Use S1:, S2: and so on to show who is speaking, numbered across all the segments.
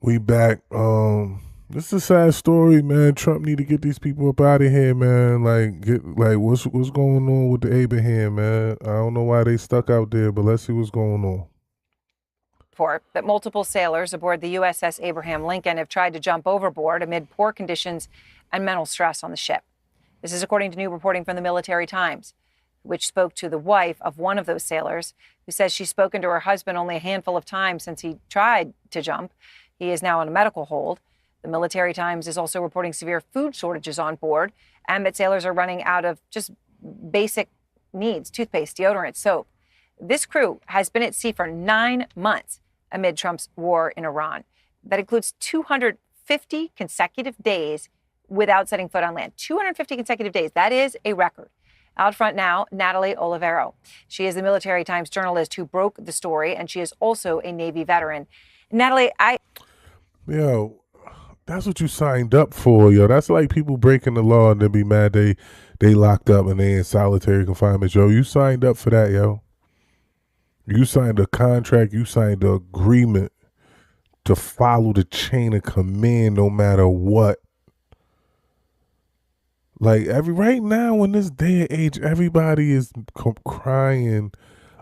S1: We back. This is a sad story, man. Trump need to get these people up out of here, man. What's going on with the Abraham, man? I don't know why they stuck out there, but let's see what's going on.
S2: Report that multiple sailors aboard the USS Abraham Lincoln have tried to jump overboard amid poor conditions and mental stress on the ship. This is according to new reporting from the Military Times, which spoke to the wife of one of those sailors, who says she's spoken to her husband only a handful of times since he tried to jump. He is now on a medical hold. The Military Times is also reporting severe food shortages on board and that sailors are running out of just basic needs: toothpaste, deodorant, soap. This crew has been at sea for 9 months amid Trump's war in Iran. That includes 250 consecutive days without setting foot on land. 250 consecutive days. That is a record. Out front now, Natalie Olivero. She is the Military Times journalist who broke the story, and she is also a Navy veteran. Natalie,
S1: Yo, that's what you signed up for, yo. That's like people breaking the law and then be mad they locked up and they in solitary confinement, yo. You signed up for that, yo. You signed a contract. You signed an agreement to follow the chain of command, no matter what. Like right now in this day and age, everybody is crying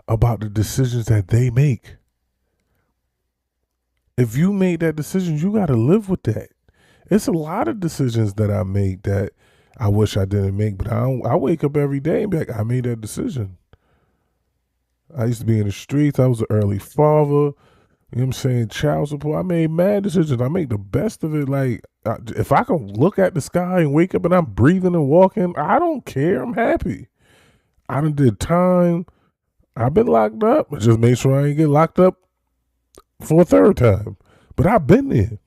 S1: about the decisions that they make. If you made that decision, you got to live with that. It's a lot of decisions that I make that I wish I didn't make, but I wake up every day and be like, I made that decision. I used to be in the streets. I was an early father. You know what I'm saying? Child support. I made mad decisions. I make the best of it. If I can look at the sky and wake up and I'm breathing and walking, I don't care. I'm happy. I done did time. I've been locked up. I just made sure I ain't get locked up for a third time. But I've been there.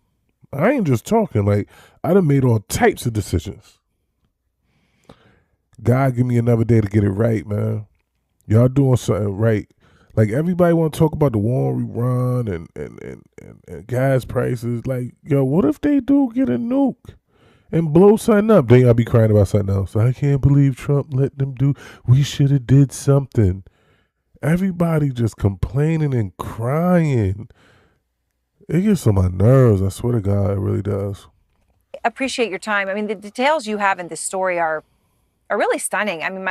S1: I ain't just talking. Like, I done made all types of decisions. God give me another day to get it right, man. Y'all doing something right. Like, everybody want to talk about the war we run and gas prices. Like, yo, what if they do get a nuke and blow something up? Then y'all be crying about something else. I can't believe Trump let them do. We should have did something. Everybody just complaining and crying. It gets on my nerves. I swear to God, it really does.
S2: appreciate your time. I mean, the details you have in this story are really stunning. I mean,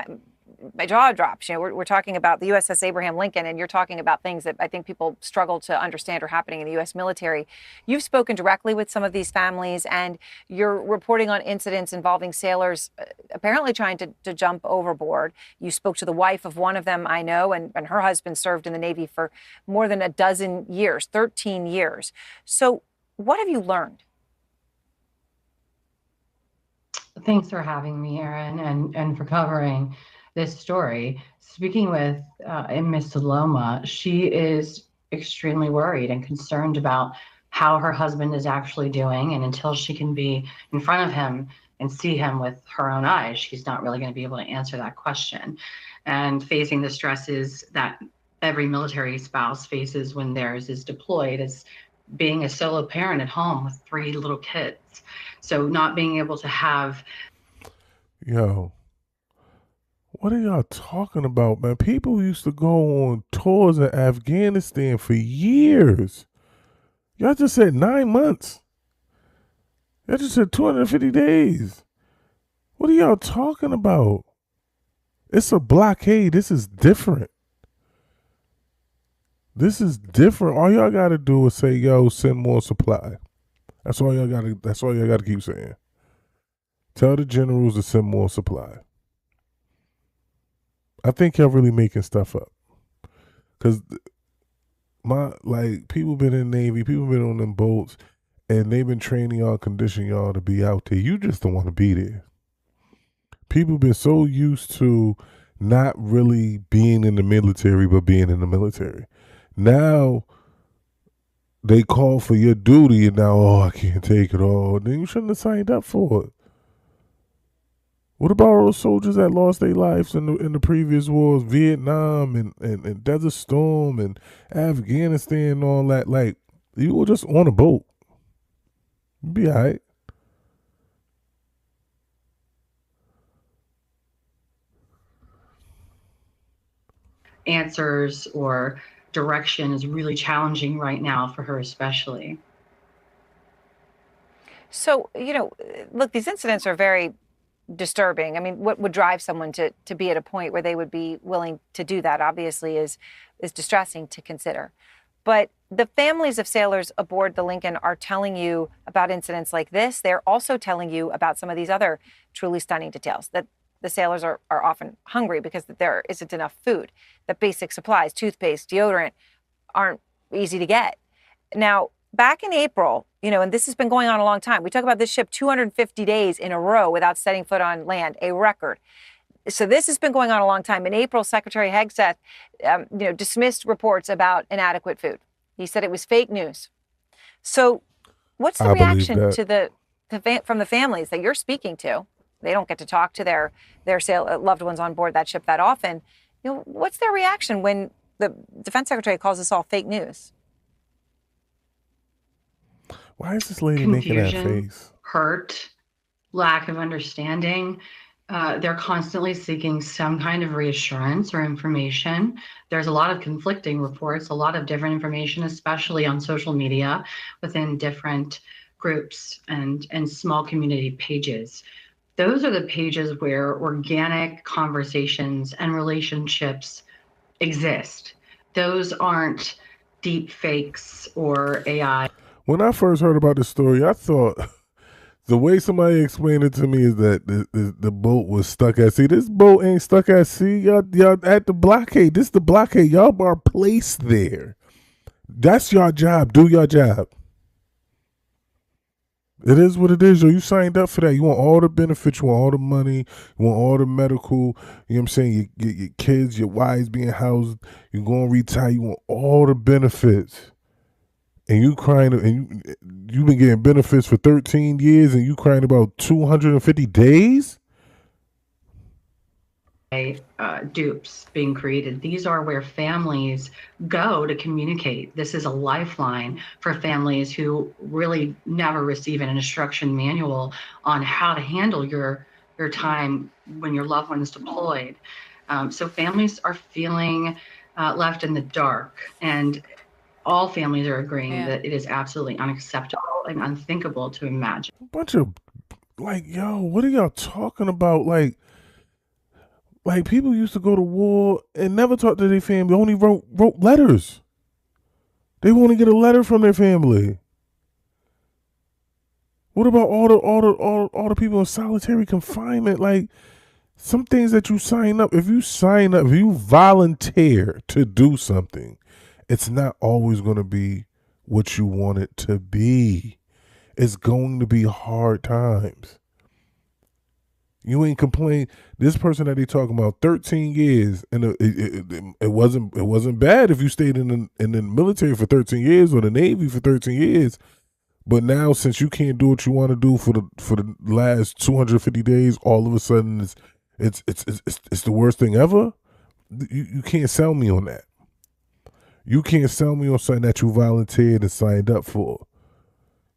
S2: my jaw drops. You know, we're talking about the USS Abraham Lincoln, and you're talking about things that I think people struggle to understand are happening in the U.S. military. You've spoken directly with some of these families, and you're reporting on incidents involving sailors apparently trying to jump overboard. You spoke to the wife of one of them, I know, and her husband served in the Navy for more than a dozen years, 13 years. So what have you learned?
S3: Thanks for having me, Erin, and for covering this story. Speaking with Miss Saloma, she is extremely worried and concerned about how her husband is actually doing. And until she can be in front of him and see him with her own eyes, she's not really going to be able to answer that question. And facing the stresses that every military spouse faces when theirs is deployed, as being a solo parent at home with three little kids. So not being able to have.
S1: Yo, what are y'all talking about, man? People used to go on tours in Afghanistan for years. Y'all just said 9 months. Y'all just said 250 days. What are y'all talking about? It's a blockade. This is different. This is different. All y'all gotta do is say, yo, send more supply. That's all y'all gotta keep saying. Tell the generals to send more supply. I think y'all really making stuff up. Cause people been in Navy, people been on them boats, and they've been training y'all, conditioning y'all to be out there. You just don't want to be there. People been so used to not really being in the military, but being in the military. Now they call for your duty, and now, oh, I can't take it all. Then you shouldn't have signed up for it. What about all those soldiers that lost their lives in the previous wars, Vietnam and Desert Storm and Afghanistan and all that? Like, you were just on a boat. You'd be all right.
S3: Answers or direction is really challenging right now for her, especially.
S2: So, look, these incidents are very disturbing. I mean, what would drive someone to be at a point where they would be willing to do that obviously is distressing to consider. But the families of sailors aboard the Lincoln are telling you about incidents like this. They're also telling you about some of these other truly stunning details, that the sailors are often hungry because there isn't enough food, that basic supplies, toothpaste, deodorant aren't easy to get. Now, back in April, and this has been going on a long time. We talk about this ship 250 days in a row without setting foot on land, a record. So this has been going on a long time. In April, Secretary Hegseth, dismissed reports about inadequate food. He said it was fake news. So, what's the
S1: I believe
S2: reaction
S1: that.
S2: from the families that you're speaking to? They don't get to talk to their loved ones on board that ship that often. What's their reaction when the defense secretary calls this all fake news?
S1: Why is this lady making that
S3: Confusion,
S1: face?
S3: hurt, lack of understanding. They're constantly seeking some kind of reassurance or information. There's a lot of conflicting reports, a lot of different information, especially on social media within different groups and small community pages. Those are the pages where organic conversations and relationships exist. Those aren't deep fakes or AI.
S1: When I first heard about this story, I thought the way somebody explained it to me is that the boat was stuck at sea. This boat ain't stuck at sea. Y'all at the blockade. This the blockade. Y'all are placed there. That's your job. Do your job. It is what it is, yo. You signed up for that. You want all the benefits. You want all the money. You want all the medical. You know what I'm saying? Your kids, your wives being housed. You're going to retire. You want all the benefits. And you crying, and you've been getting benefits for 13 years, and you crying about 250 days?
S3: Dupes being created. These are where families go to communicate. This is a lifeline for families who really never receive an instruction manual on how to handle your time when your loved one is deployed. So families are feeling left in the dark, and all families are agreeing that it is absolutely unacceptable and unthinkable to imagine.
S1: A bunch of, yo, what are y'all talking about? Like people used to go to war and never talk to their family, only wrote letters. They want to get a letter from their family. What about all the people in solitary confinement? Like, some things that you sign up, if you volunteer to do something, it's not always going to be what you want it to be. It's going to be hard times. You ain't complain. This person that they talking about, 13 years, and it wasn't bad if you stayed in the military for 13 years or the Navy for 13 years. But now, since you can't do what you want to do for the last 250 days, all of a sudden it's the worst thing ever. You can't sell me on that. You can't sell me on something that you volunteered and signed up for.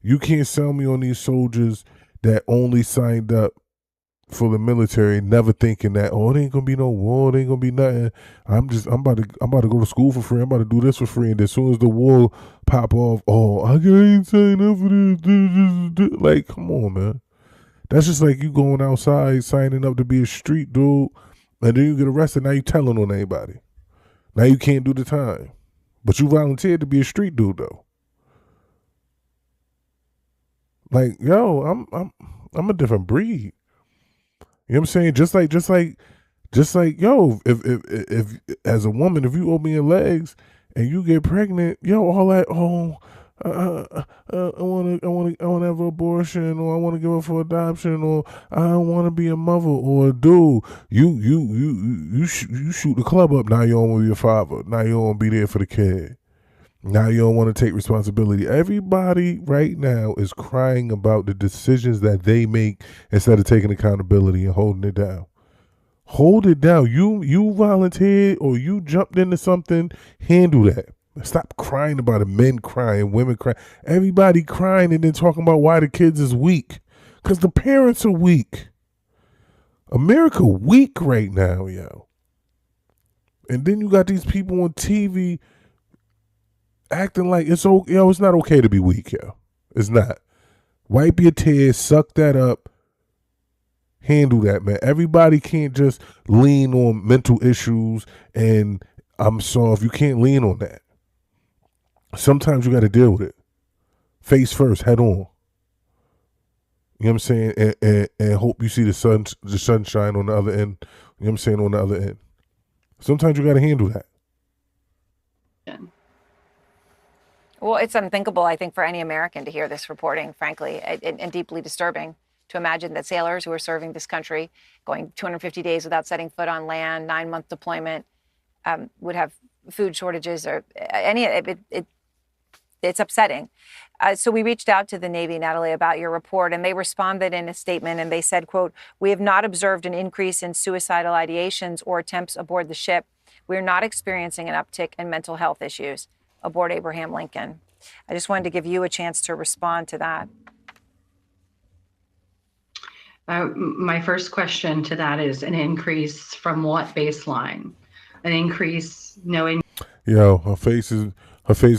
S1: You can't sell me on these soldiers that only signed up for the military, never thinking that, oh, it ain't gonna be no war, it ain't gonna be nothing. I'm about to go to school for free. I'm about to do this for free. And as soon as the war pop off, oh, I ain't signing up for this. Like, come on, man. That's just like you going outside signing up to be a street dude, and then you get arrested. Now you telling on anybody. Now you can't do the time, but you volunteered to be a street dude though. Like, yo, I'm a different breed. You know what I'm saying? Just like, yo, if as a woman, if you open your legs and you get pregnant, yo, all that, I want to have an abortion, or I want to give up for adoption, or I want to be a mother, or dude, you shoot the club up. Now you don't want to be a father. Now you don't want to be there for the kid. Now you don't want to take responsibility. Everybody right now is crying about the decisions that they make instead of taking accountability and holding it down. Hold it down. You volunteered or you jumped into something, handle that. Stop crying about it. Men crying, women crying. Everybody crying and then talking about why the kids is weak. Because the parents are weak. America weak right now, yo. And then you got these people on TV acting like it's not okay to be weak, yo. It's not. Wipe your tears, suck that up, handle that, man. Everybody can't just lean on mental issues, and I'm soft. You can't lean on that. Sometimes you got to deal with it. Face first, head on. You know what I'm saying? And hope you see the sunshine on the other end. You know what I'm saying? On the other end. Sometimes you got to handle that.
S2: Well, it's unthinkable, I think, for any American to hear this reporting, frankly, and deeply disturbing to imagine that sailors who are serving this country, going 250 days without setting foot on land, 9-month deployment, would have food shortages or any. It's upsetting. So we reached out to the Navy, Natalie, about your report, and they responded in a statement, and they said, quote, "We have not observed an increase in suicidal ideations or attempts aboard the ship. We are not experiencing an uptick in mental health issues aboard Abraham Lincoln." I just wanted to give you a chance to respond to that.
S3: My first question to that is an increase from what baseline? An increase knowing.
S1: Yo, her face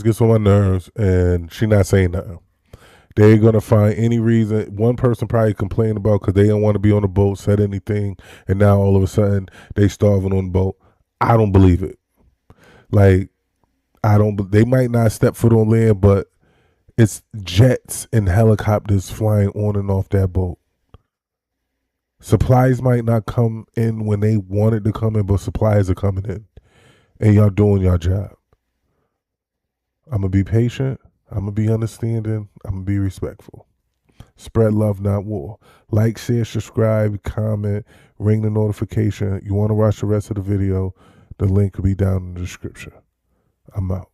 S1: gets on my nerves, and she not saying nothing. They ain't gonna find any reason. One person probably complained about because they didn't want to be on the boat, said anything, and now all of a sudden they starving on the boat. I don't believe it. Like, they might not step foot on land, but it's jets and helicopters flying on and off that boat. Supplies might not come in when they wanted to come in, but supplies are coming in, and y'all doing your job. I'm going to be patient. I'm going to be understanding. I'm going to be respectful. Spread love, not war. Like, share, subscribe, comment, ring the notification. You want to watch the rest of the video, the link will be down in the description. I'm out.